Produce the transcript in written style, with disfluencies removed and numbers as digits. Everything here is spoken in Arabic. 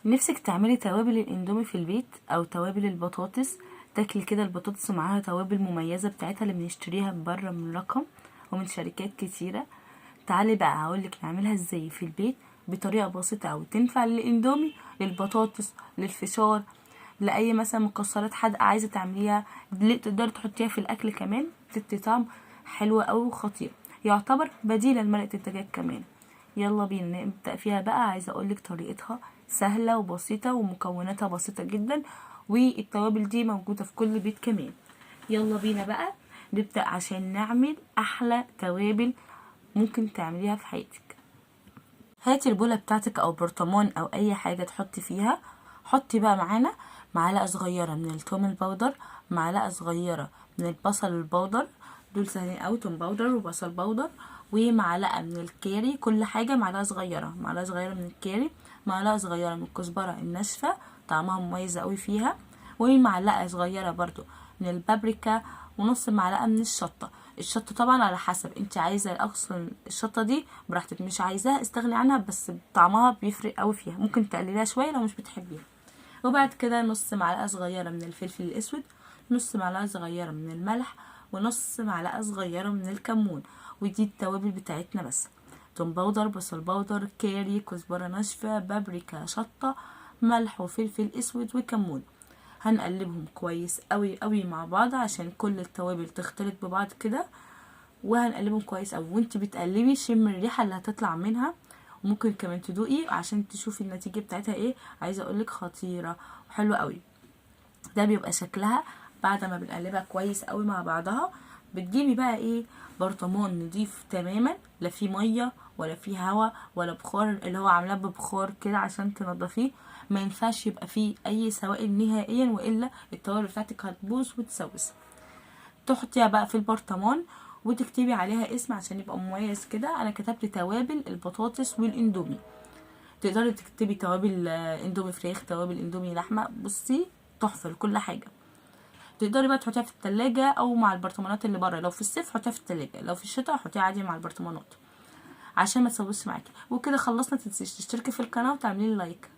نفسك تعملي توابل الاندومي في البيت او توابل البطاطس، تاكلي كده البطاطس ومعاها توابل مميزه بتاعتها اللي بنشتريها بره من رقم ومن شركات كتيره. تعالي بقى هقولك نعملها ازاي في البيت بطريقه بسيطه اوي، تنفع للاندومي، للبطاطس، للفشار، لاي مثلا مكسرات حادقه عايزه تعمليها، تقدري تحطيها في الاكل كمان، بتدي طعم حلو اوي وخطير، يعتبر بديله لمرقه الدجاج كمان. يلا بينا نبدأ فيها بقى. عايزة اقولك طريقتها سهلة وبسيطة ومكوناتها بسيطة جدا، والتوابل دي موجودة في كل بيت كمان. يلا بينا بقى نبدأ عشان نعمل احلى توابل ممكن تعمليها في حياتك. هاتي البولة بتاعتك او برطمان او اي حاجة تحطي فيها. حطي بقى معانا معلقة صغيرة من التوم البودر، معلقة صغيرة من البصل البودر، دول سهلين اوي، توم باودر وبصل باودر، ومعلقة من الكاري، كل حاجة معلقة صغيرة، معلقة صغيرة من الكاري، معلقة صغيرة من الكزبرة الناشفة طعمها مميز اوي فيها، ومعلقة صغيرة برضو من البابريكا، ونص معلقة من الشطة. الشطة طبعا على حسب انت عايزة اصلا الشطة دي براحتك، مش عايزاها استغني عنها، بس طعمها بيفرق اوي فيها، ممكن تقلليها شوية لو مش بتحبيها. وبعد كده نص معلقة صغيرة من الفلفل الاسود، نص معلقة صغيرة من الملح، ونص معلقة صغيرة من الكمون. ودي التوابل بتاعتنا بس: توم باودر، بصل باودر، كاري، كزبرة ناشفة، بابريكا، شطة، ملح وفلفل اسود وكمون. هنقلبهم كويس قوي قوي مع بعض عشان كل التوابل تختلط ببعض كده، وهنقلبهم كويس قوي. وانت بتقلبي شم الريحه اللي هتطلع منها، وممكن كمان تدوقي عشان تشوفي النتيجه بتاعتها ايه. عايزه اقولك خطيره وحلوه قوي. ده بيبقى شكلها بعد ما بنقلبها كويس قوي مع بعضها. بتجيبي بقى ايه؟ برطمان نضيف تماما، لا فيه ميه ولا فيه هوا ولا بخار، اللي هو عاملاه ببخار كده عشان تنضفيه. ما ينفعش يبقى فيه اي سوائل نهائيا، والا التوابل بتاعتك هتبوظ وتسوس. تحطيها بقى في البرطمان وتكتبي عليها اسم عشان يبقى مميز كده. انا كتبت توابل البطاطس والاندومي. تقدري تكتبي توابل اندومي فراخ، توابل اندومي لحمه، بصي تحفه لكل حاجه. تقدري بقى تحطيها في التلاجة او مع البرطمانات اللي بره، لو في الصيف حطيها في التلاجة، لو في الشتاء حطيها عادي مع البرطمانات عشان ما تسوسش معاكي. وكده خلصنا. تنسيش تشتركي في القناه وتعملي لايك.